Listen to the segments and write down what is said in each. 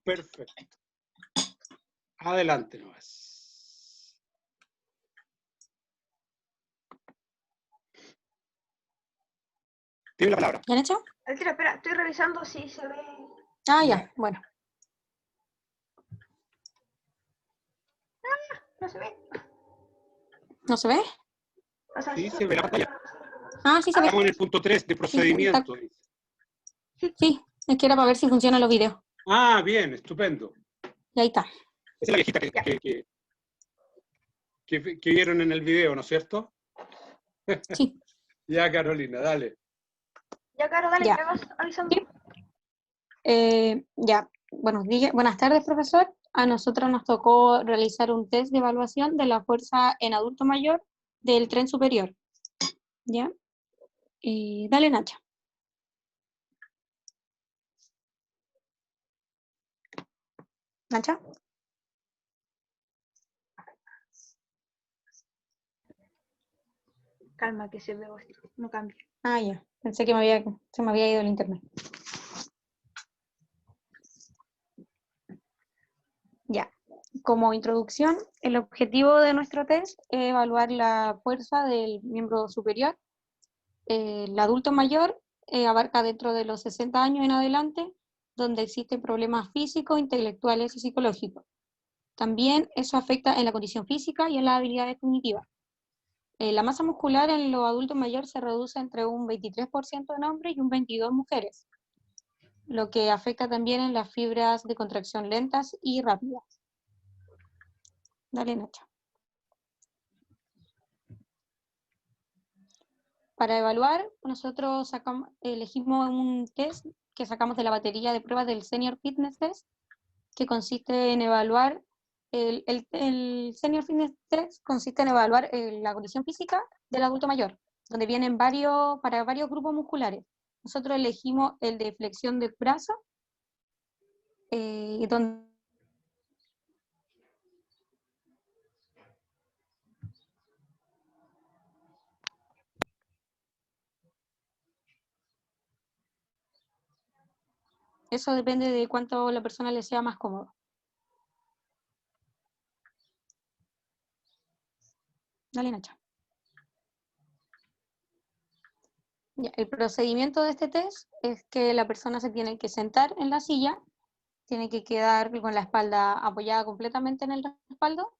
Perfecto. Adelante nomás. Tiene la palabra. ¿Ya han hecho? Altera, espera, estoy revisando si se ve. Ah, Ya. ya, bueno. No se ve. ¿No se ve? O sea, Sí, se ve la pantalla. Ah, sí se ve. Estamos en el punto 3 de procedimiento. Sí, es que era para ver si funcionan los videos. Ah, bien, estupendo. Y ahí está. Esa es la viejita que vieron en el video, ¿no es cierto? Sí. Ya, Carolina, dale. ya, Caro, dale, Ya. me vas avisando. Ya. Buenas tardes, profesor. A nosotros nos tocó realizar un test de evaluación de la fuerza en adulto mayor del tren superior. ¿Ya? Dale, Nacha. ¿Nacha? Calma, que se ve esto, no cambia. Ah, ya. Pensé que se me había ido el internet. Ya. Como introducción, el objetivo de nuestro test es evaluar la fuerza del miembro superior. El adulto mayor abarca dentro de los 60 años en adelante, donde existen problemas físicos, intelectuales y psicológicos. También eso afecta en la condición física y en las habilidades cognitivas. La masa muscular en los adultos mayores se reduce entre un 23% en hombres y un 22% en mujeres, lo que afecta también en las fibras de contracción lentas y rápidas. Dale, Nacha. Para evaluar, nosotros elegimos un test que sacamos de la batería de pruebas del Senior Fitness Test, que consiste en evaluar, el Senior Fitness Test consiste en evaluar la condición física del adulto mayor, donde vienen para varios grupos musculares. Nosotros elegimos el de flexión de brazo, donde eso depende de cuánto la persona le sea más cómodo. Dale, Nacha. Ya, el procedimiento de este test es que la persona se tiene que sentar en la silla, tiene que quedar con la espalda apoyada completamente en el respaldo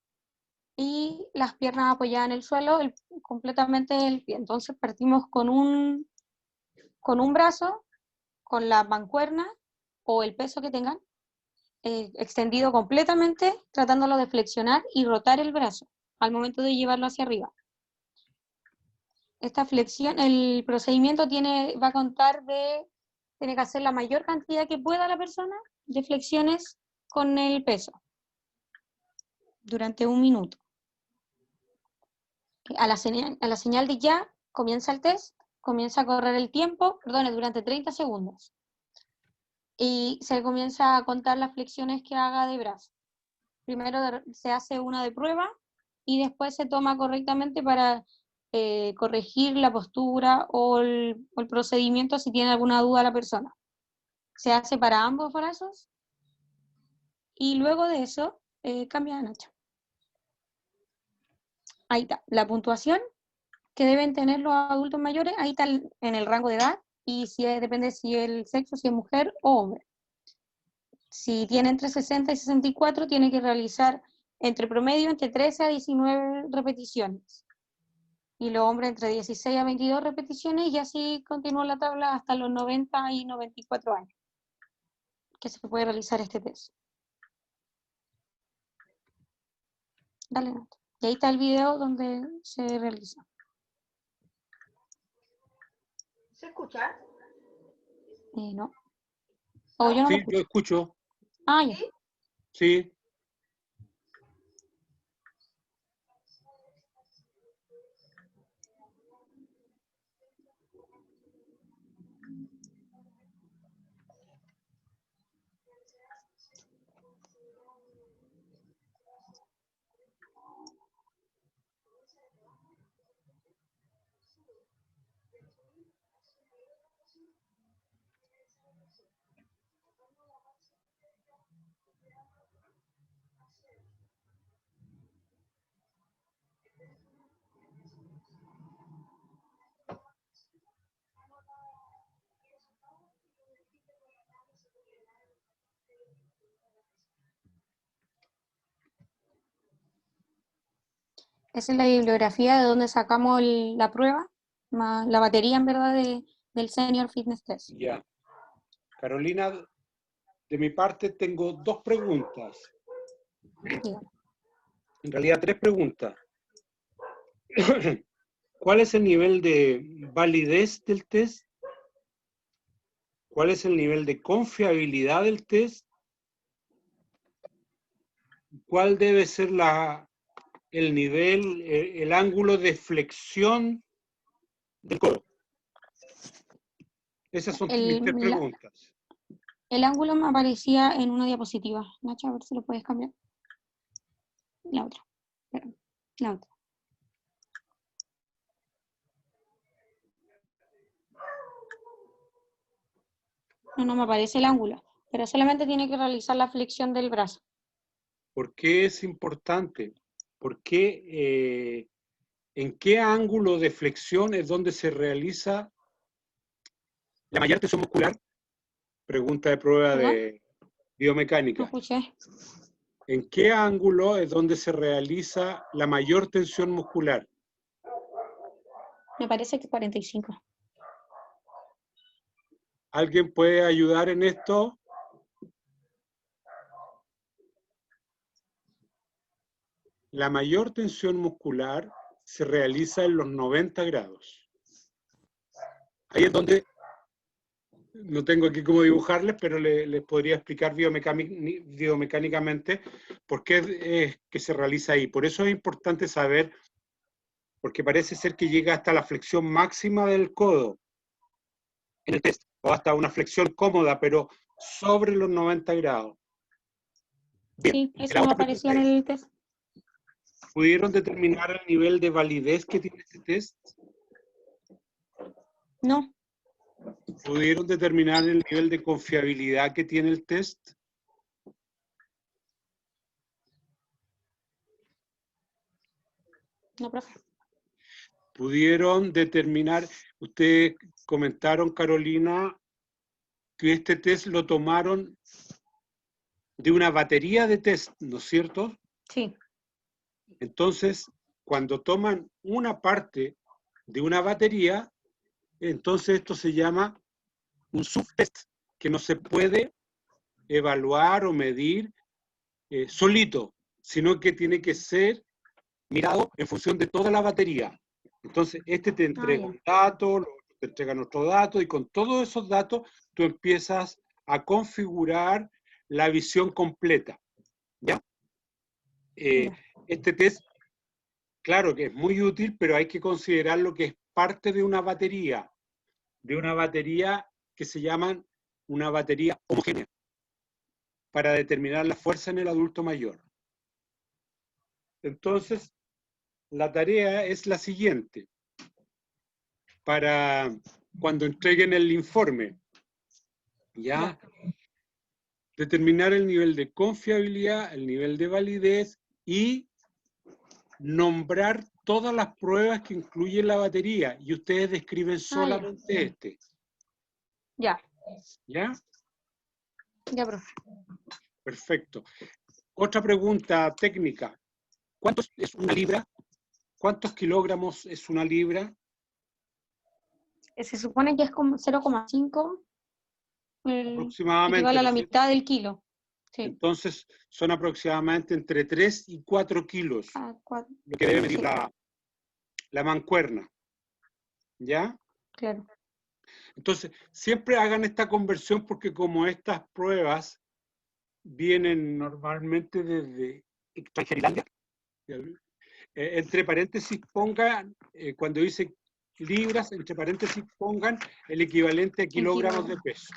y las piernas apoyadas en el suelo, completamente el pie. Entonces partimos con un brazo, con la mancuerna o el peso que tengan, extendido completamente, tratándolo de flexionar y rotar el brazo al momento de llevarlo hacia arriba. Esta flexión, el procedimiento va a contar tiene que hacer la mayor cantidad que pueda la persona de flexiones con el peso durante 1 minuto. A la señal de ya, comienza el test, comienza a correr el tiempo, durante 30 segundos. Y se comienza a contar las flexiones que haga de brazo. Primero se hace una de prueba y después se toma correctamente para corregir la postura o el procedimiento si tiene alguna duda la persona. Se hace para ambos brazos y luego de eso cambia de Nacho. Ahí está, la puntuación que deben tener los adultos mayores, ahí está en el rango de edad y depende si el sexo, si es mujer o hombre. Si tiene entre 60 y 64, tiene que realizar entre promedio entre 13 a 19 repeticiones. Y los hombres entre 16 a 22 repeticiones y así continúa la tabla hasta los 90 y 94 años, que se puede realizar este test. Dale, Nato. Y ahí está el video donde se realiza. ¿Se escucha? No. O yo no lo Sí, escucho. yo escucho. Ah, ya. Sí. Esa es la bibliografía de donde sacamos la prueba, más la batería en verdad del Senior Fitness Test. Ya. Carolina, de mi parte tengo 2 preguntas. Dígame. En realidad 3 preguntas. ¿Cuál es el nivel de validez del test? ¿Cuál es el nivel de confiabilidad del test? ¿Cuál debe ser el nivel, el ángulo de flexión del codo? Esas son mis 3 preguntas. El ángulo me aparecía en una diapositiva. Nacho, a ver si lo puedes cambiar. La otra. Espera, la otra. No me aparece el ángulo, pero solamente tiene que realizar la flexión del brazo. ¿Por qué es importante? ¿Por qué, en qué ángulo de flexión es donde se realiza la mayor tensión muscular? Pregunta de prueba ¿Perdón? de No biomecánica. escuché. ¿En qué ángulo es donde se realiza la mayor tensión muscular? Me parece que 45. ¿Alguien puede ayudar en esto? La mayor tensión muscular se realiza en los 90 grados. Ahí es donde, no tengo aquí cómo dibujarles, pero les podría explicar biomecánicamente por qué es que se realiza ahí. Por eso es importante saber, porque parece ser que llega hasta la flexión máxima del codo en el test, o hasta una flexión cómoda, pero sobre los 90 grados. Bien, Sí, la eso me otra aparecía en pregunta es, el test. ¿pudieron determinar el nivel de validez que tiene este test? No, ¿Pudieron determinar el nivel de confiabilidad que tiene el test? no, profe. ¿Pudieron determinar, ustedes comentaron, Carolina, que este test lo tomaron de una batería de test, ¿no es cierto? Sí, Entonces, cuando toman una parte de una batería, entonces esto se llama un subtest, que no se puede evaluar o medir solito, sino que tiene que ser mirado en función de toda la batería. Entonces, este te entrega ya. un dato, te entregan otro dato, y con todos esos datos tú empiezas a configurar la visión completa. ¿Ya? Ya. Este test, claro que es muy útil, pero hay que considerarlo que es parte de una batería que se llama una batería homogénea, para determinar la fuerza en el adulto mayor. Entonces, la tarea es la siguiente. Para cuando entreguen el informe, ¿ya? Determinar el nivel de confiabilidad, el nivel de validez y nombrar todas las pruebas que incluye la batería, y ustedes describen solamente este. Ya, ¿Ya? ya, profe. Perfecto. Otra pregunta técnica. ¿Cuánto es una libra? ¿Cuántos kilogramos es una libra? Se supone que es como 0,5, Aproximadamente, equivale a ¿no la es cierto? mitad del kilo. Sí. Entonces, son aproximadamente entre 3 y 4 kilos, lo que debe medir Sí, la mancuerna. ¿Ya? claro. Entonces, siempre hagan esta conversión, porque como estas pruebas vienen normalmente desde Extranjerilandia, entre paréntesis pongan, cuando dice libras, entre paréntesis pongan el equivalente a kilogramos de peso.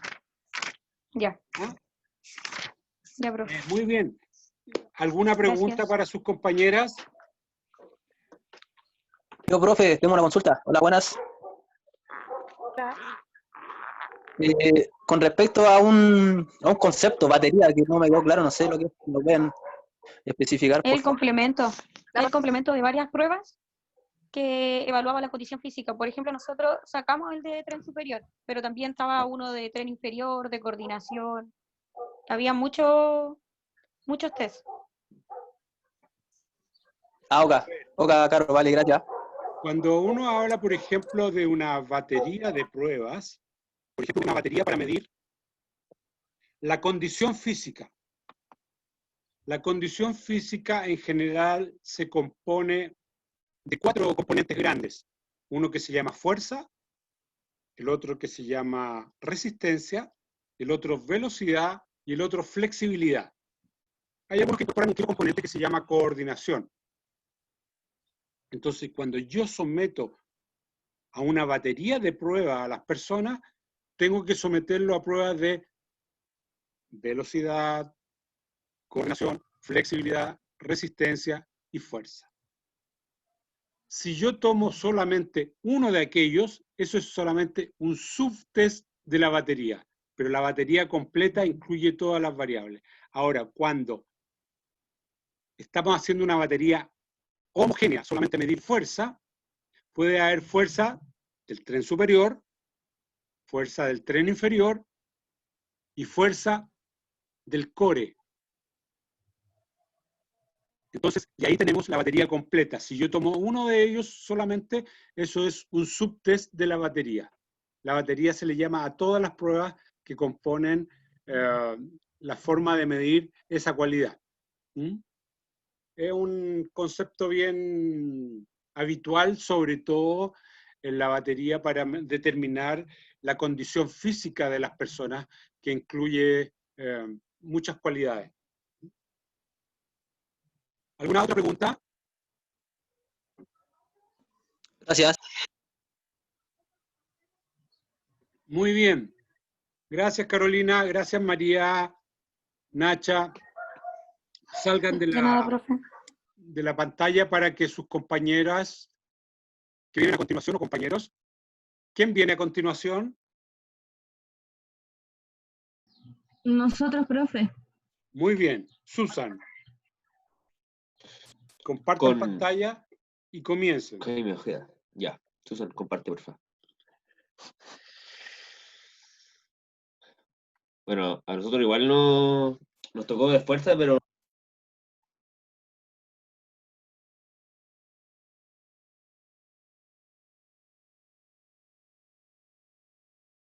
Ya. ¿Ah? Ya, profe. Muy bien. ¿Alguna pregunta Gracias. para sus compañeras? Yo, profe, tengo una consulta. Hola, buenas. Hola. con respecto a un concepto, batería, que no me quedó claro, no sé lo que es, lo pueden especificar, por El favor. complemento de varias pruebas que evaluaba la condición física. Por ejemplo, nosotros sacamos el de tren superior, pero también estaba uno de tren inferior, de coordinación. Había muchos test. Ah, ok, Caro, vale, gracias. Cuando uno habla, por ejemplo, de una batería de pruebas, por ejemplo, una batería para medir la condición física. La condición física en general se compone de 4 componentes grandes. Uno que se llama fuerza, el otro que se llama resistencia, el otro velocidad y el otro flexibilidad. Hay algunos que incorporan un quinto componente que se llama coordinación. Entonces, cuando yo someto a una batería de pruebas a las personas, tengo que someterlo a pruebas de velocidad, coordinación, flexibilidad, resistencia y fuerza. Si yo tomo solamente uno de aquellos, eso es solamente un subtest de la batería, pero la batería completa incluye todas las variables. Ahora, cuando estamos haciendo una batería homogénea, solamente medir fuerza, puede haber fuerza del tren superior, fuerza del tren inferior y fuerza del core. Entonces, y ahí tenemos la batería completa. Si yo tomo uno de ellos solamente, eso es un subtest de la batería. La batería se le llama a todas las pruebas que componen la forma de medir esa cualidad. ¿Mm? Es un concepto bien habitual, sobre todo en la batería para determinar la condición física de las personas, que incluye muchas cualidades. ¿Alguna otra pregunta? Gracias. Muy bien. Gracias, Carolina. Gracias, María, Nacha. Salgan De nada, profe. de la pantalla para que sus compañeras que vienen a continuación, o compañeros. ¿Quién viene a continuación? Nosotros, profe. Muy bien. Susan. Compartan pantalla y comiencen. Jaime Ojeda. Ya. Susan, comparte, por favor. Bueno, a nosotros igual no nos tocó de fuerza, pero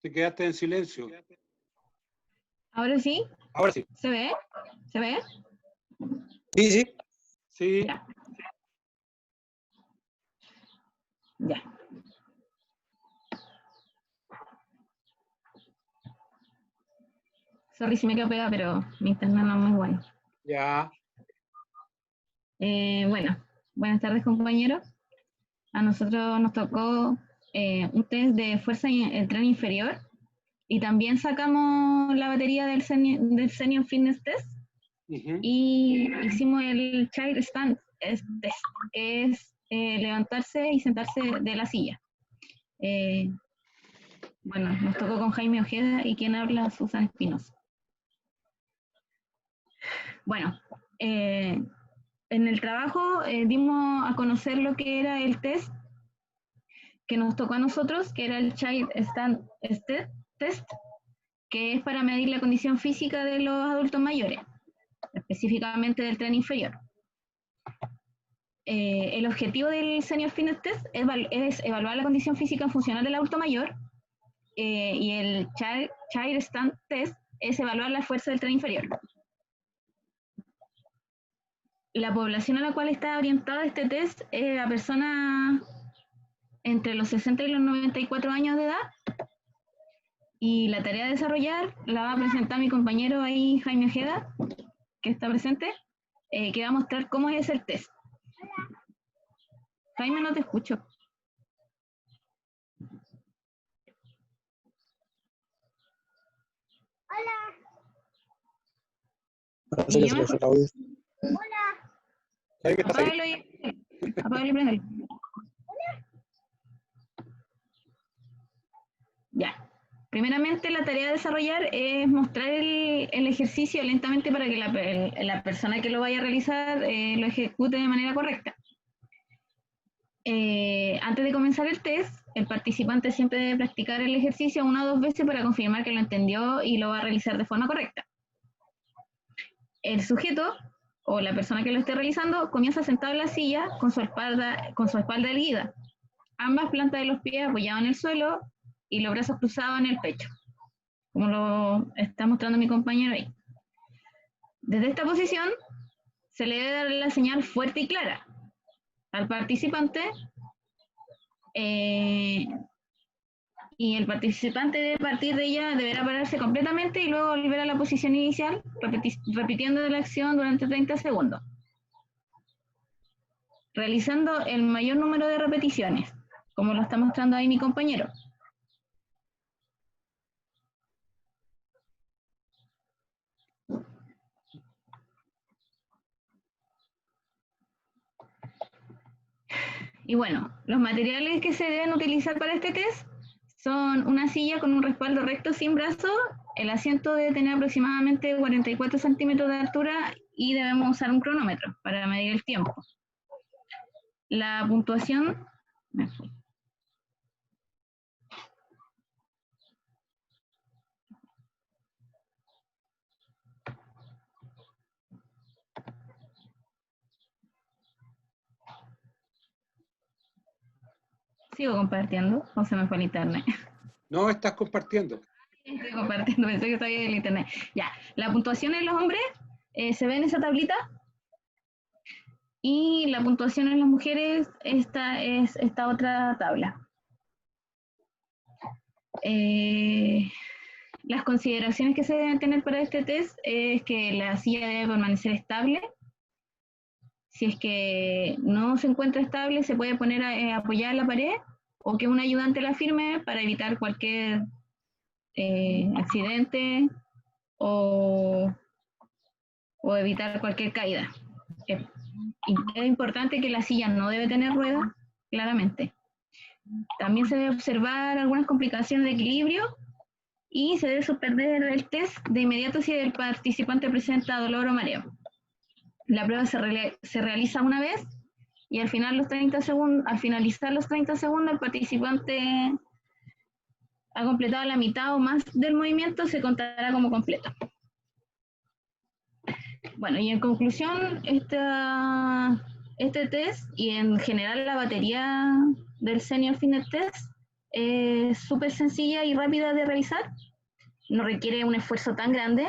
Te quedaste en silencio. ¿Ahora sí? Ahora sí. ¿Se ve? ¿Se ve? Sí, sí. Sí. Ya. Ya. Sorry si me quedo pegada, pero mi internet no es muy bueno. Ya. Bueno, buenas tardes, compañeros. A nosotros nos tocó un test de fuerza en el tren inferior y también sacamos la batería del Senior Fitness Test y hicimos el Child Stand Test, que es levantarse y sentarse de la silla. Bueno, nos tocó con Jaime Ojeda y quien habla, Susan Espinosa. Bueno, en el trabajo dimos a conocer lo que era el test que nos tocó a nosotros, que era el Child Stand Test, que es para medir la condición física de los adultos mayores, específicamente del tren inferior. El objetivo del Senior Fitness Test es evaluar la condición física funcional del adulto mayor, y el Child Stand Test es evaluar la fuerza del tren inferior. La población a la cual está orientada este test es a personas entre los 60 y los 94 años de edad, y la tarea a desarrollar la va a presentar mi compañero ahí, Jaime Ojeda, que está presente, que va a mostrar cómo es el test. Jaime, no te escucho. Apágalo y préndelo. Ya. Primeramente, la tarea a desarrollar es mostrar el ejercicio lentamente para que la persona que lo vaya a realizar lo ejecute de manera correcta. Antes de comenzar el test, el participante siempre debe practicar el ejercicio 1 o 2 veces para confirmar que lo entendió y lo va a realizar de forma correcta. El sujeto o la persona que lo esté realizando comienza sentado en la silla con su espalda erguida, ambas plantas de los pies apoyadas en el suelo y los brazos cruzados en el pecho, como lo está mostrando mi compañero ahí. Desde esta posición se le debe dar la señal fuerte y clara al participante, y el participante debe partir de ella, deberá pararse completamente y luego volver a la posición inicial, repitiendo la acción durante 30 segundos, realizando el mayor número de repeticiones, como lo está mostrando ahí mi compañero. Y bueno, los materiales que se deben utilizar para este test son una silla con un respaldo recto sin brazo, el asiento debe tener aproximadamente 44 centímetros de altura y debemos usar un cronómetro para medir el tiempo. La puntuación... ¿Sigo compartiendo o se me fue el internet? No, estás compartiendo. Estoy compartiendo, pensé que estaba en el internet. Ya, la puntuación en los hombres se ve en esa tablita y la puntuación en las mujeres, esta es esta otra tabla. Las consideraciones que se deben tener para este test es que la silla debe permanecer estable. Si es que no se encuentra estable, se puede poner apoyada en la pared o que un ayudante la firme para evitar cualquier accidente o evitar cualquier caída. Es importante que la silla no debe tener ruedas, claramente. También se debe observar algunas complicaciones de equilibrio y se debe suspender el test de inmediato si el participante presenta dolor o mareo. La prueba se realiza una vez y al finalizar los 30 segundos, el participante ha completado la mitad o más del movimiento, se contará como completo. Bueno, y en conclusión, este test y en general la batería del Senior Fitness Test es súper sencilla y rápida de realizar, no requiere un esfuerzo tan grande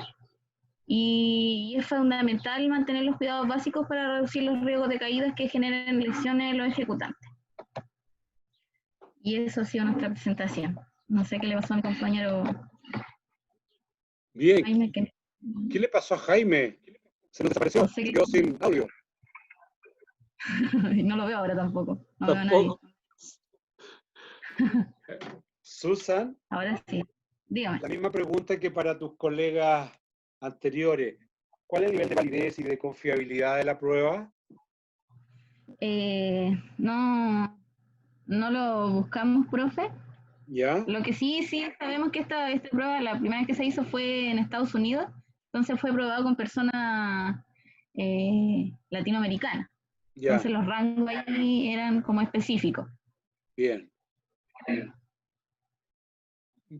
y es fundamental mantener los cuidados básicos para reducir los riesgos de caídas que generen lesiones en los ejecutantes. Y eso ha sido nuestra presentación. No sé qué le pasó a mi compañero Bien. Jaime. ¿Qué le pasó a Jaime? Se nos desapareció, No sé se quedó sin audio. No lo veo ahora tampoco. No Tampoco. veo a nadie. Susan, Ahora sí. Dígame. la misma pregunta que para tus colegas anteriores. ¿Cuál es el nivel de validez y de confiabilidad de la prueba? No lo buscamos, profe. ¿Ya? Lo que sí sabemos que esta prueba, la primera vez que se hizo fue en Estados Unidos, entonces fue probado con personas latinoamericanas. Ya. Entonces los rangos ahí eran como específicos. Bien.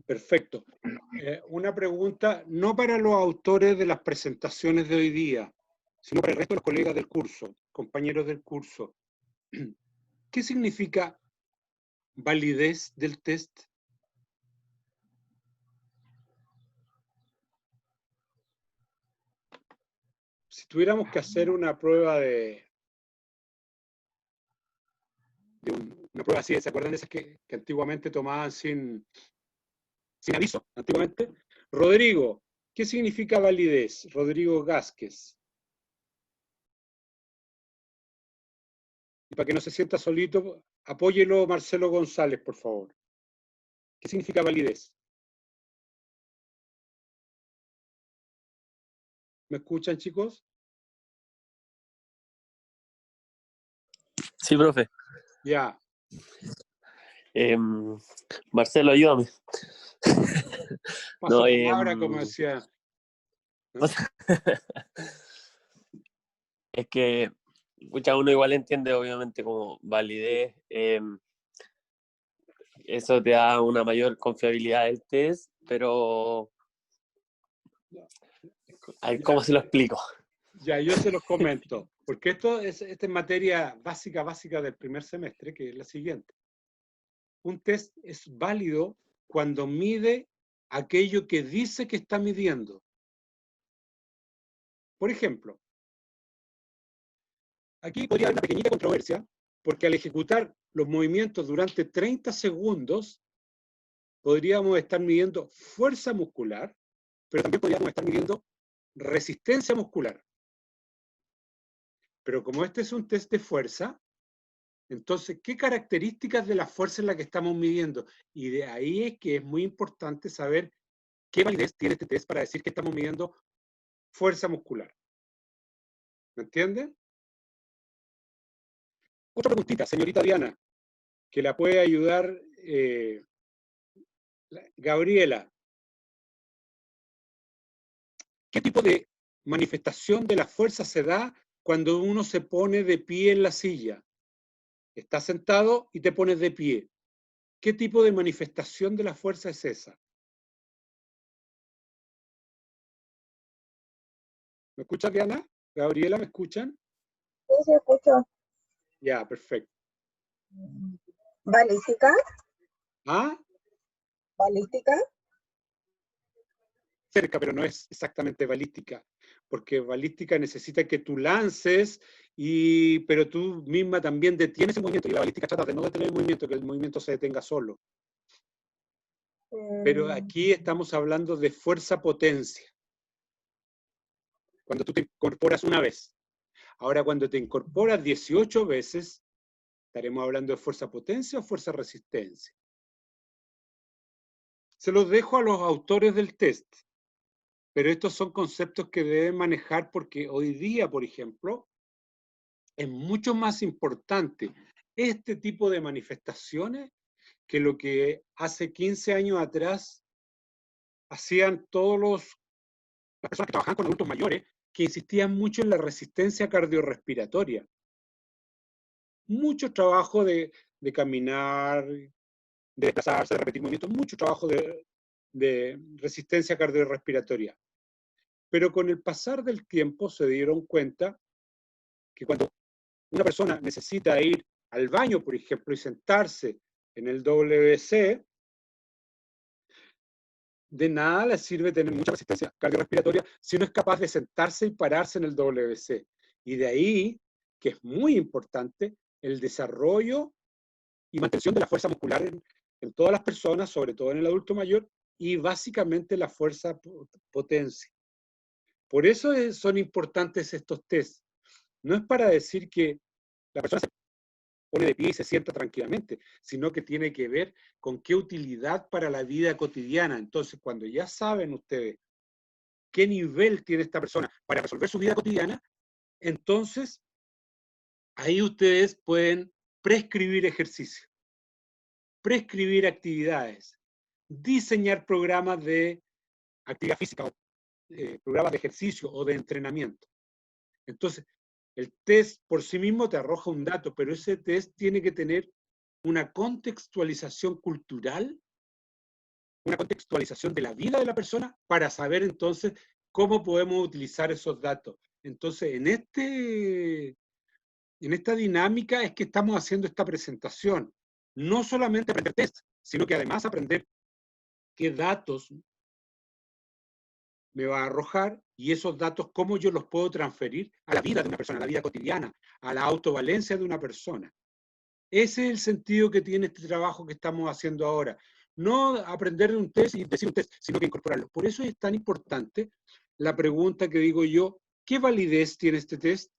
Perfecto. Una pregunta, no para los autores de las presentaciones de hoy día, sino para el resto de los colegas del curso, compañeros del curso. ¿Qué significa validez del test? Si tuviéramos que hacer una prueba una prueba así, ¿se acuerdan de esas que antiguamente tomaban sin aviso? Antiguamente. Rodrigo, ¿qué significa validez? Rodrigo Gásquez. Y para que no se sienta solito, apóyelo Marcelo González, por favor. ¿Qué significa validez? ¿Me escuchan, chicos? Sí, profe. Ya. Marcelo, ayúdame. Paso No, palabra, como decía. es que uno igual entiende, obviamente, como validez. Eso te da una mayor confiabilidad del test, pero a ver, ¿cómo se lo explico? Ya, yo se los comento, porque esta es materia básica del primer semestre, que es la siguiente. Un test es válido cuando mide aquello que dice que está midiendo. Por ejemplo, aquí podría haber una pequeñita controversia, porque al ejecutar los movimientos durante 30 segundos, podríamos estar midiendo fuerza muscular, pero también podríamos estar midiendo resistencia muscular. Pero como este es un test de fuerza, entonces, ¿qué características de la fuerza es la que estamos midiendo? Y de ahí es que es muy importante saber qué validez tiene este test para decir que estamos midiendo fuerza muscular. ¿Me entienden? Otra preguntita, señorita Diana, que la puede ayudar Gabriela. ¿Qué tipo de manifestación de la fuerza se da cuando uno se pone de pie en la silla? Estás sentado y te pones de pie. ¿Qué tipo de manifestación de la fuerza es esa? ¿Me escuchas, Diana? Gabriela, ¿me escuchan? Sí, se escuchó. Ya, perfecto. ¿Balística? ¿Ah? ¿Balística? Cerca, pero no es exactamente balística, porque balística necesita que tú lances, pero tú misma también detienes el movimiento, y la balística trata de no detener el movimiento, que el movimiento se detenga solo. Pero aquí estamos hablando de fuerza-potencia, cuando tú te incorporas una vez. Ahora, cuando te incorporas 18 veces, ¿estaremos hablando de fuerza-potencia o fuerza-resistencia? Se los dejo a los autores del test, pero estos son conceptos que deben manejar porque hoy día, por ejemplo, es mucho más importante este tipo de manifestaciones que lo que hace 15 años atrás hacían las personas que trabajaban con adultos mayores, que insistían mucho en la resistencia cardiorrespiratoria. Mucho trabajo de caminar, de desplazarse, de repetir movimientos, mucho trabajo de resistencia cardiorrespiratoria. Pero con el pasar del tiempo se dieron cuenta que cuando una persona necesita ir al baño, por ejemplo, y sentarse en el WC, de nada le sirve tener mucha resistencia cardiorrespiratoria si no es capaz de sentarse y pararse en el WC. Y de ahí que es muy importante el desarrollo y mantención de la fuerza muscular en todas las personas, sobre todo en el adulto mayor, y básicamente la fuerza potencia. Por eso son importantes estos tests. No es para decir que la persona se pone de pie y se sienta tranquilamente, sino que tiene que ver con qué utilidad para la vida cotidiana. Entonces, cuando ya saben ustedes qué nivel tiene esta persona para resolver su vida cotidiana, entonces ahí ustedes pueden prescribir ejercicio, prescribir actividades, diseñar programas de actividad física, programas de ejercicio o de entrenamiento. Entonces, el test por sí mismo te arroja un dato, pero ese test tiene que tener una contextualización cultural, una contextualización de la vida de la persona para saber entonces cómo podemos utilizar esos datos. Entonces, en esta dinámica es que estamos haciendo esta presentación. No solamente aprender test, sino que además aprender qué datos me va a arrojar y esos datos, cómo yo los puedo transferir a la vida de una persona, a la vida cotidiana, a la autovalencia de una persona. Ese es el sentido que tiene este trabajo que estamos haciendo ahora. No aprender un test y decir un test, sino que incorporarlo. Por eso es tan importante la pregunta que digo yo, ¿qué validez tiene este test?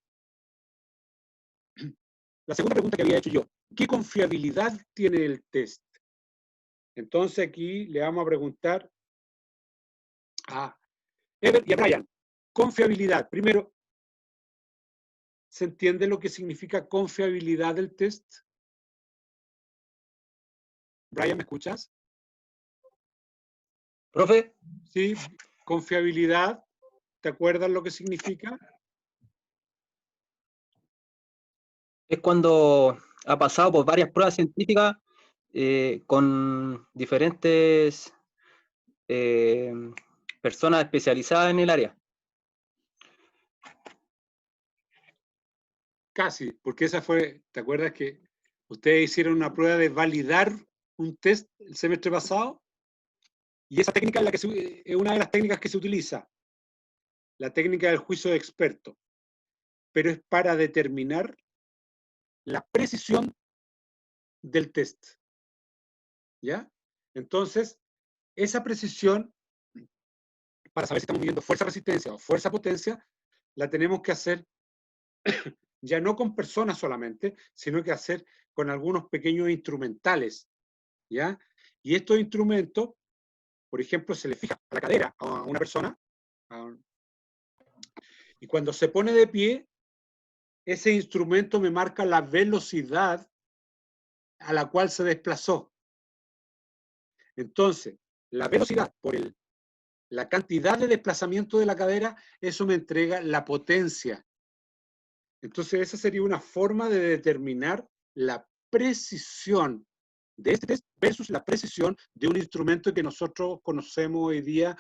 La segunda pregunta que había hecho yo, ¿qué confiabilidad tiene el test? Entonces aquí le vamos a preguntar a Ever y a Brian. Confiabilidad. Primero, ¿se entiende lo que significa confiabilidad del test? Brian, ¿me escuchas? Profe, Sí, confiabilidad, ¿te acuerdas lo que significa? es cuando ha pasado por varias pruebas científicas con diferentes eh, personas especializadas en el área. Casi, porque esa fue, ¿te acuerdas que ustedes hicieron una prueba de validar un test el semestre pasado? Y esa técnica es, es una de las técnicas que se utiliza, la técnica del juicio de experto, pero es para determinar la precisión del test. ¿Ya? Entonces, esa precisión, para saber si estamos midiendo fuerza-resistencia o fuerza-potencia, la tenemos que hacer ya no con personas solamente, sino que hacer con algunos pequeños instrumentales, ¿ya? Y estos instrumentos, por ejemplo, se le fija a la cadera a una persona, y cuando se pone de pie, ese instrumento me marca la velocidad a la cual se desplazó. Entonces, la velocidad por la cantidad de desplazamiento de la cadera, eso me entrega la potencia. Entonces, esa sería una forma de determinar la precisión de este test versus la precisión de un instrumento que nosotros conocemos hoy día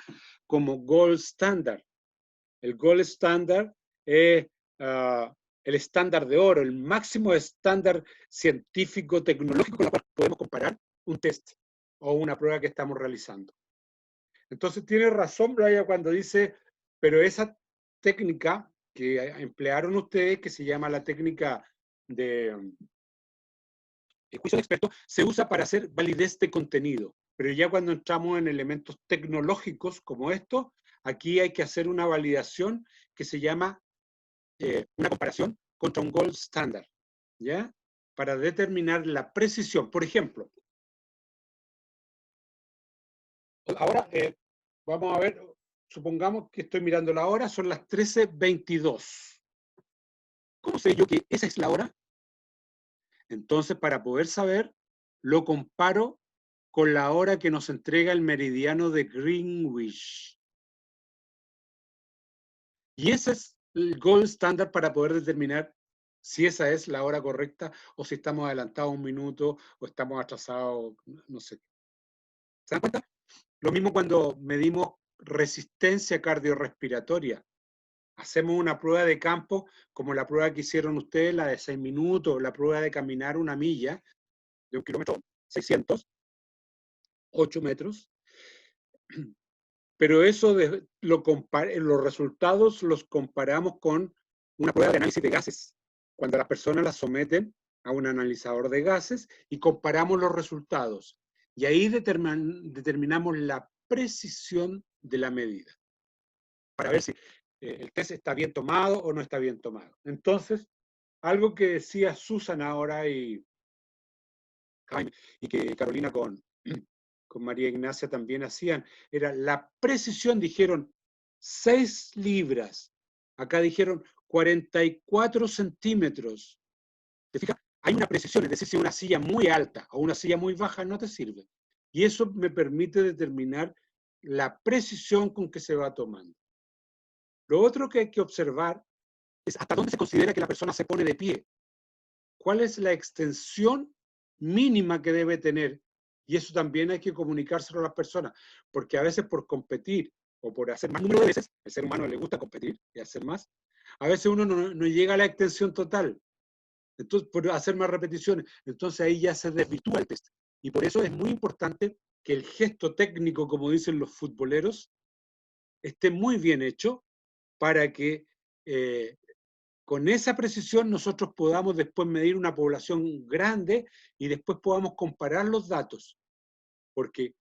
como gold standard. El gold standard es el estándar de oro, el máximo estándar científico, tecnológico con el cual podemos comparar un test o una prueba que estamos realizando. Entonces tiene razón Brian cuando dice, pero esa técnica que emplearon ustedes, que se llama la técnica de juicio de experto, se usa para hacer validez de contenido. Pero ya cuando entramos en elementos tecnológicos como esto, aquí hay que hacer una validación que se llama una comparación contra un gold standard, ¿ya? Para determinar la precisión. Por ejemplo, ahora vamos a ver, supongamos que estoy mirando la hora, son las 13:22. ¿Cómo sé yo que esa es la hora? Entonces, para poder saber, lo comparo con la hora que nos entrega el meridiano de Greenwich. Y ese es el gold standard para poder determinar si esa es la hora correcta o si estamos adelantados un minuto o estamos atrasados, no sé. ¿Se dan cuenta? Lo mismo cuando medimos resistencia cardiorrespiratoria. Hacemos una prueba de campo, como la prueba que hicieron ustedes, la de 6 minutos, la prueba de caminar una milla, de 1 kilómetro 600, 8 metros. Pero eso los resultados los comparamos con una prueba de análisis de gases. Cuando las personas las someten a un analizador de gases y comparamos los resultados. Y ahí determinamos la precisión de la medida. Para ver si el test está bien tomado o no está bien tomado. Entonces, algo que decía Susan ahora y Jaime, y que Carolina con María Ignacia también hacían, era la precisión, dijeron 6 libras, acá dijeron 44 centímetros. ¿Te fijas? Hay una precisión, es decir, si una silla muy alta o una silla muy baja no te sirve. Y eso me permite determinar la precisión con que se va tomando. Lo otro que hay que observar es hasta dónde se considera que la persona se pone de pie. ¿Cuál es la extensión mínima que debe tener? Y eso también hay que comunicárselo a las personas, porque a veces por competir o por hacer más número de veces, al ser humano le gusta competir y hacer más, a veces uno no llega a la extensión total. Entonces, por hacer más repeticiones, entonces ahí ya se desvirtúa el test. Y por eso es muy importante que el gesto técnico, como dicen los futboleros, esté muy bien hecho para que con esa precisión nosotros podamos después medir una población grande y después podamos comparar los datos. Porque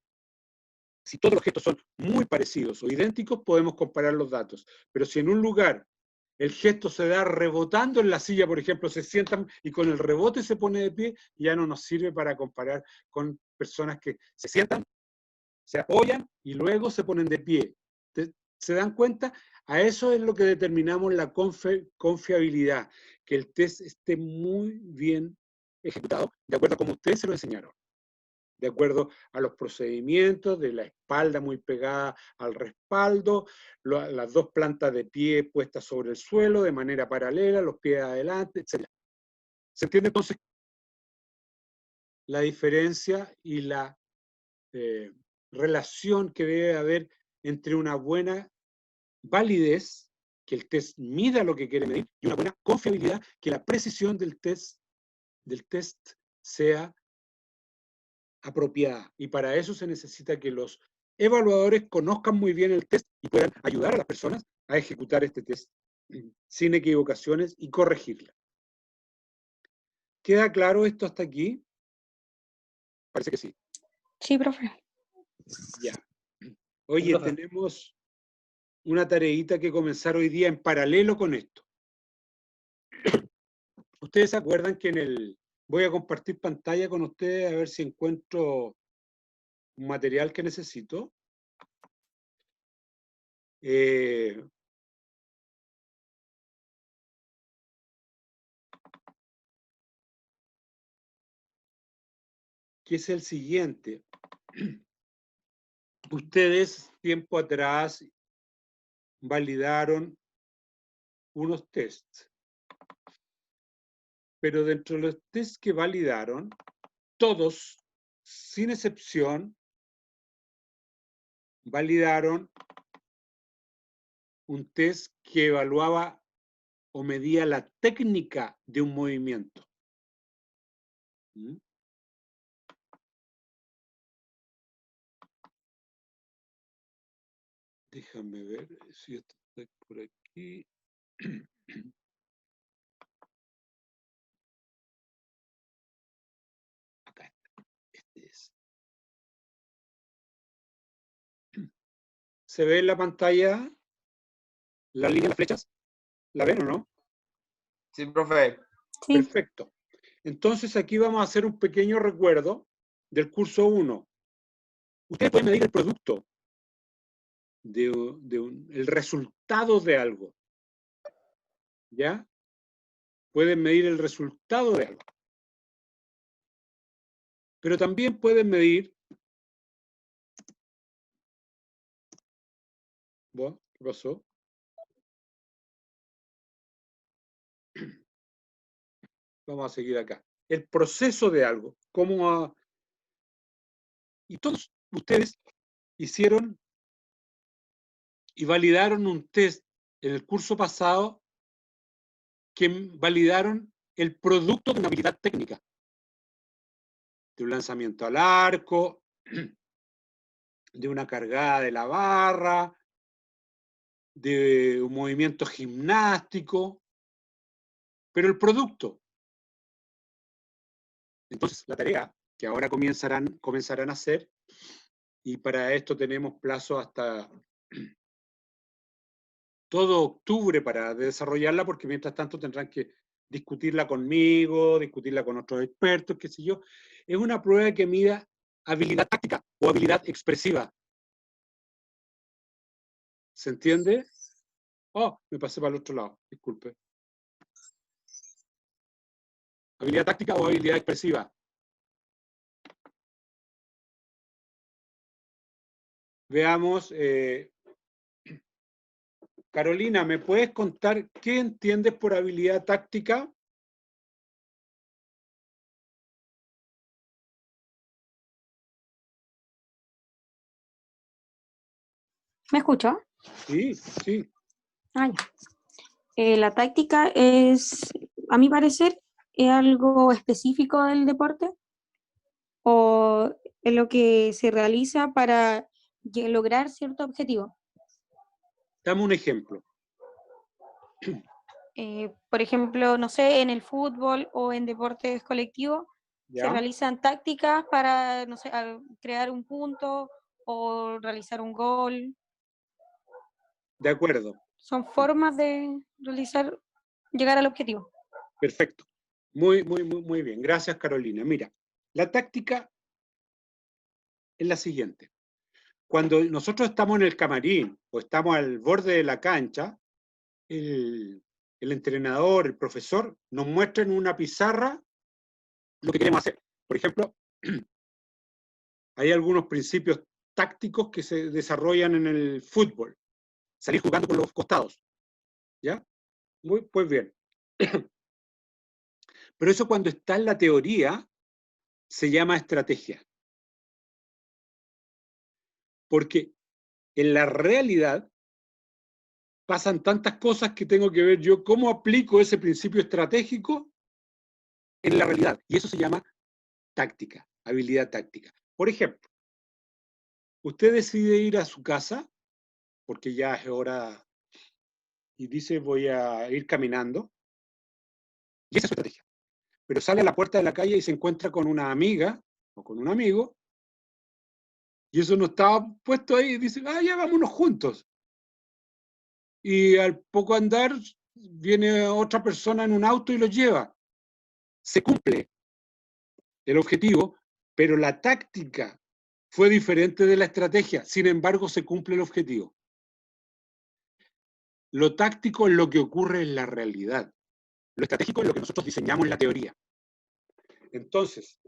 si todos los gestos son muy parecidos o idénticos, podemos comparar los datos. Pero si en un lugar el gesto se da rebotando en la silla, por ejemplo, se sientan y con el rebote se pone de pie, ya no nos sirve para comparar con personas que se sientan, se apoyan y luego se ponen de pie. ¿Se dan cuenta? A eso es lo que determinamos la confiabilidad, que el test esté muy bien ejecutado, de acuerdo a como ustedes se lo enseñaron. de acuerdo a los procedimientos de la espalda muy pegada al respaldo, las dos plantas de pie puestas sobre el suelo de manera paralela, los pies adelante, etc. ¿Se entiende entonces la diferencia y la relación que debe haber entre una buena validez, que el test mida lo que quiere medir, y una buena confiabilidad, que la precisión del test sea apropiada? Y para eso se necesita que los evaluadores conozcan muy bien el test y puedan ayudar a las personas a ejecutar este test sin equivocaciones y corregirla. ¿Queda claro esto hasta aquí? Parece que sí. Sí, profe. Ya. Oye, profe. tenemos una tareita que comenzar hoy día en paralelo con esto. Ustedes se acuerdan que voy a compartir pantalla con ustedes a ver si encuentro un material que necesito. Que es el siguiente. Ustedes, tiempo atrás, validaron unos tests. Pero dentro de los tests que validaron, todos, sin excepción, validaron un test que evaluaba o medía la técnica de un movimiento. ¿Mm? Déjame ver si esto está por aquí. Acá está. Este es. ¿Se ve en la pantalla la línea de las flechas? ¿La ven o no? Sí, profe. Sí. Perfecto. Entonces aquí vamos a hacer un pequeño recuerdo del curso 1. Ustedes pueden medir el producto, el resultado de algo. ¿Ya? Pueden medir el resultado de algo. Pero también pueden medir... ¿Qué pasó? Vamos a seguir acá. El proceso de algo. Y todos ustedes hicieron y validaron un test en el curso pasado que validaron el producto de una habilidad técnica. De un lanzamiento al arco, de una cargada de la barra, de un movimiento gimnástico, pero el producto. Entonces, la tarea que ahora comenzarán a hacer, y para esto tenemos plazo hasta todo octubre para desarrollarla, porque mientras tanto tendrán que discutirla conmigo, discutirla con otros expertos, qué sé yo. Es una prueba que mida habilidad táctica o habilidad expresiva. ¿Se entiende? Oh, me pasé para el otro lado, disculpe. ¿Habilidad táctica o habilidad expresiva? Veamos. Carolina, ¿me puedes contar qué entiendes por habilidad táctica? ¿Me escucho? Sí, sí. Ah, ya. La táctica es, a mi parecer, es algo específico del deporte o es lo que se realiza para lograr cierto objetivo. Dame un ejemplo. Por ejemplo, no sé, en el fútbol o en deportes colectivos se ¿Ya? realizan tácticas para, no sé, crear un punto o realizar un gol. De acuerdo. Son formas de llegar al objetivo. Perfecto. Muy bien. Gracias, Carolina. Mira, la táctica es la siguiente. Cuando nosotros estamos en el camarín o estamos al borde de la cancha, el entrenador, el profesor, nos muestra en una pizarra lo que queremos hacer. Por ejemplo, Hay algunos principios tácticos que se desarrollan en el fútbol. Salir jugando por los costados. ¿Ya? Pues bien. Pero eso cuando está en la teoría se llama estrategia. Porque en la realidad pasan tantas cosas que tengo que ver yo cómo aplico ese principio estratégico en la realidad. Y eso se llama táctica, habilidad táctica. Por ejemplo, usted decide ir a su casa, porque ya es hora, y dice voy a ir caminando, y esa es su estrategia. Pero sale a la puerta de la calle y se encuentra con una amiga o con un amigo, y eso no estaba puesto ahí, y dice, ya vámonos juntos. Y al poco andar viene otra persona en un auto y los lleva. Se cumple el objetivo, pero la táctica fue diferente de la estrategia. Sin embargo, se cumple el objetivo. Lo táctico es lo que ocurre en la realidad. Lo estratégico es lo que nosotros diseñamos en la teoría. Entonces,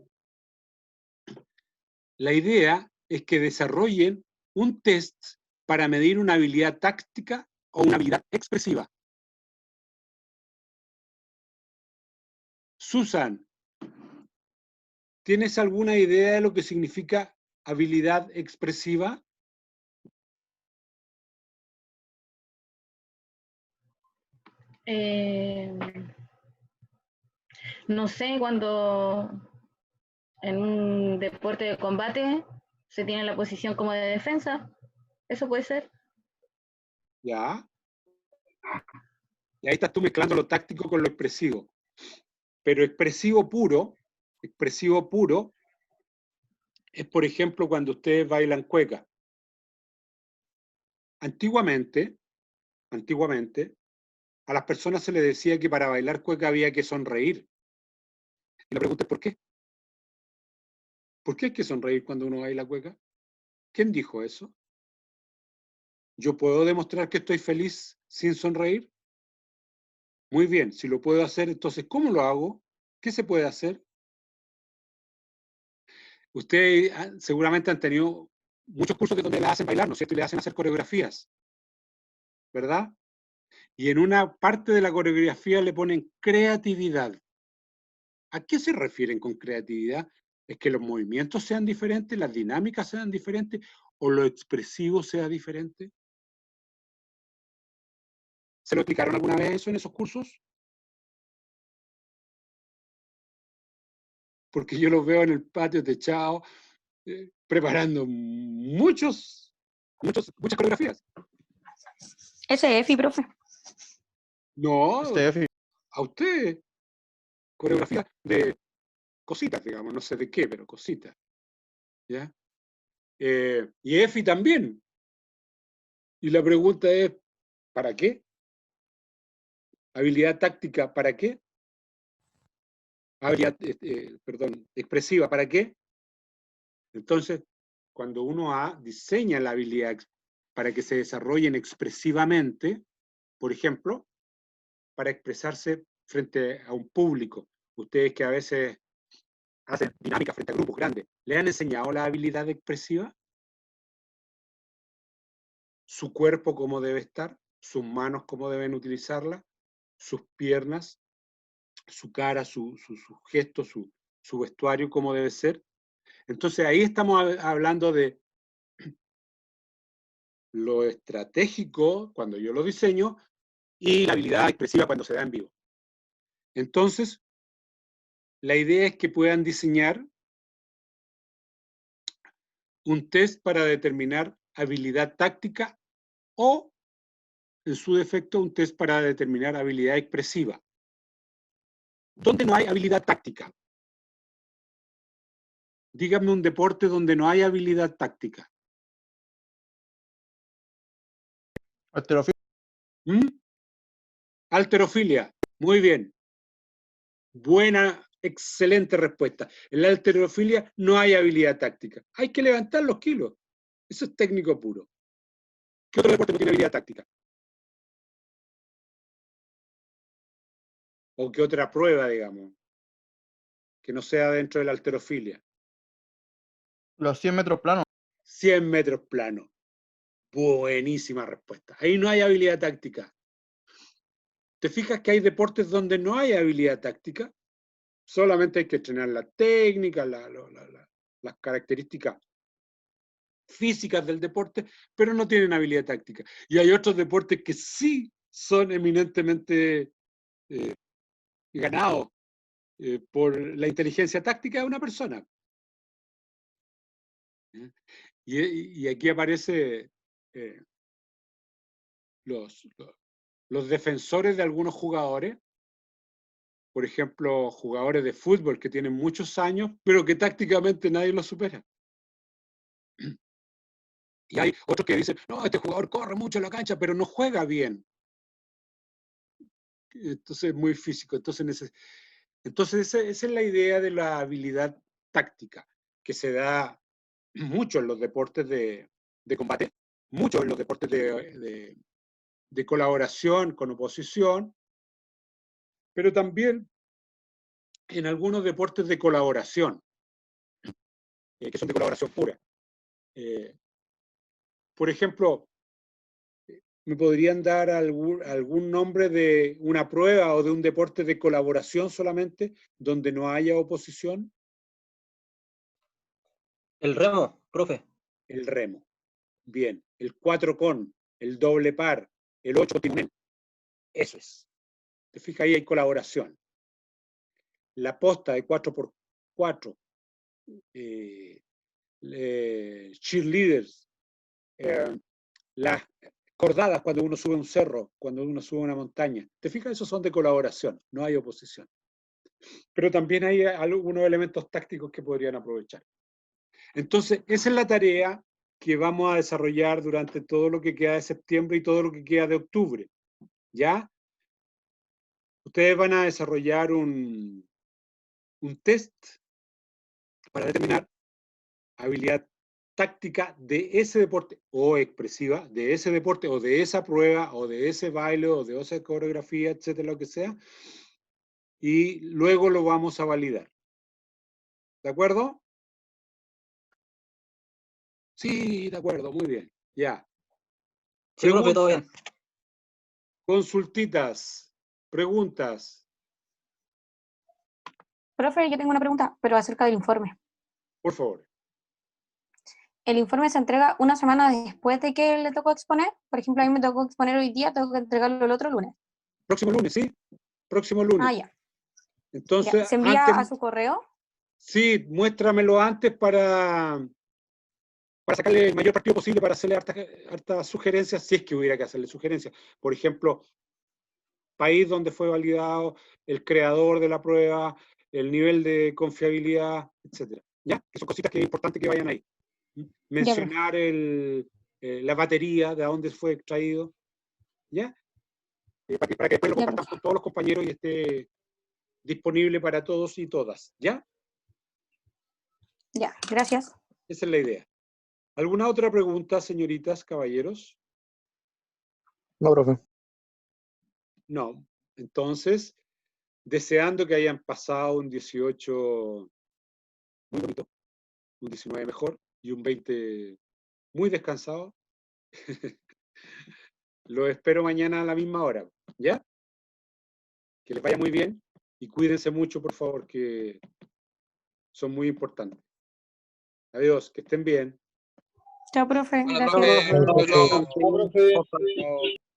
la idea es que desarrollen un test para medir una habilidad táctica o una habilidad expresiva. Susan, ¿tienes alguna idea de lo que significa habilidad expresiva? No sé, cuando en un deporte de combate se tiene la posición como de defensa, eso puede ser. Ya. Y ahí estás tú mezclando lo táctico con lo expresivo. Pero expresivo puro, es por ejemplo cuando ustedes bailan cueca. Antiguamente, a las personas se les decía que para bailar cueca había que sonreír. Y la pregunta es ¿por qué? ¿Por qué hay que sonreír cuando uno baila cueca? ¿Quién dijo eso? ¿Yo puedo demostrar que estoy feliz sin sonreír? Muy bien, si lo puedo hacer, entonces, ¿cómo lo hago? ¿Qué se puede hacer? Ustedes seguramente han tenido muchos cursos que donde le hacen bailar, ¿no es cierto? Y le hacen hacer coreografías, ¿verdad? Y en una parte de la coreografía le ponen creatividad. ¿A qué se refieren con creatividad? ¿Es que los movimientos sean diferentes, las dinámicas sean diferentes o lo expresivo sea diferente? ¿Se lo explicaron alguna vez eso en esos cursos? Porque yo los veo en el patio techado preparando muchas coreografías. SFI, profe. No, Steffi, a usted, coreografía de cositas, digamos, no sé de qué, pero cositas. ¿Ya? Y EFI también. Y la pregunta es, ¿para qué? Habilidad táctica, ¿para qué? Habilidad, expresiva, ¿para qué? Entonces, cuando uno diseña la habilidad para que se desarrollen expresivamente, por ejemplo, para expresarse frente a un público, ustedes que a veces hacen dinámica frente a grupos grandes, ¿le han enseñado la habilidad expresiva? Su cuerpo cómo debe estar, sus manos cómo deben utilizarla, sus piernas, su cara, su gesto, su vestuario cómo debe ser. Entonces ahí estamos hablando de lo estratégico cuando yo lo diseño y la habilidad expresiva cuando se da en vivo. Entonces, la idea es que puedan diseñar un test para determinar habilidad táctica o, en su defecto, un test para determinar habilidad expresiva. ¿Dónde no hay habilidad táctica? Dígame un deporte donde no hay habilidad táctica. halterofilia. Halterofilia. Muy bien. Buena, excelente respuesta. En la halterofilia no hay habilidad táctica. Hay que levantar los kilos. Eso es técnico puro. ¿Qué otro deporte no tiene habilidad táctica? ¿O qué otra prueba, digamos, que no sea dentro de la halterofilia? Los 100 metros planos. 100 metros plano. Buenísima respuesta. Ahí no hay habilidad táctica. ¿Te fijas que hay deportes donde no hay habilidad táctica? Solamente hay que entrenar la técnica, las características físicas del deporte, pero no tienen habilidad táctica. Y hay otros deportes que sí son eminentemente ganados por la inteligencia táctica de una persona. Y aquí aparece los defensores de algunos jugadores, por ejemplo, jugadores de fútbol que tienen muchos años, pero que tácticamente nadie los supera. Y hay otros que dicen, no, este jugador corre mucho en la cancha, pero no juega bien. Entonces es muy físico. Entonces esa es la idea de la habilidad táctica, que se da mucho en los deportes de combate, mucho en los deportes de colaboración con oposición, pero también en algunos deportes de colaboración, que son de colaboración pura. Por ejemplo, ¿me podrían dar algún nombre de una prueba o de un deporte de colaboración solamente, donde no haya oposición? El remo, profe. El remo. Bien. El 4 con, el doble par, el 8 timonel. Eso es. Te fijas, ahí hay colaboración. La posta de 4x4, cheerleaders, las cordadas cuando uno sube un cerro, cuando uno sube una montaña. ¿Te fijas? Esos son de colaboración, no hay oposición. Pero también hay algunos elementos tácticos que podrían aprovechar. Entonces, esa es la tarea que vamos a desarrollar durante todo lo que queda de septiembre y todo lo que queda de octubre. ¿Ya? Ustedes van a desarrollar un test para determinar habilidad táctica de ese deporte o expresiva de ese deporte o de esa prueba o de ese baile o de esa coreografía, etcétera, lo que sea, y luego lo vamos a validar. ¿De acuerdo? Sí, de acuerdo, muy bien. Ya. Sí, profe, todo bien. Consultitas, preguntas. Profe, yo tengo una pregunta, pero acerca del informe. Por favor. ¿El informe se entrega una semana después de que le tocó exponer? Por ejemplo, a mí me tocó exponer hoy día, tengo que entregarlo el otro lunes. Próximo lunes, ¿sí? Próximo lunes. Ah, ya. Entonces, Ya. ¿Se envía antes, a su correo? Sí, muéstramelo antes para sacarle el mayor partido posible, para hacerle hartas sugerencias, si es que hubiera que hacerle sugerencias. Por ejemplo, país donde fue validado, el creador de la prueba, el nivel de confiabilidad, etc. ¿Ya? Que son cositas que es importante que vayan ahí. Mencionar la batería, de dónde fue extraído. ¿Ya? Para que después lo compartan con todos los compañeros y esté disponible para todos y todas. ¿Ya? Ya, gracias. Esa es la idea. ¿Alguna otra pregunta, señoritas, caballeros? No, profe. No. Entonces, deseando que hayan pasado un 18 muy bonito, un 19 mejor y un 20 muy descansado. Lo espero mañana a la misma hora, ¿ya? Que les vaya muy bien y cuídense mucho, por favor, que son muy importantes. Adiós, que estén bien. Chao, profe. Buenas Gracias. noches. Chao, profe. Chao.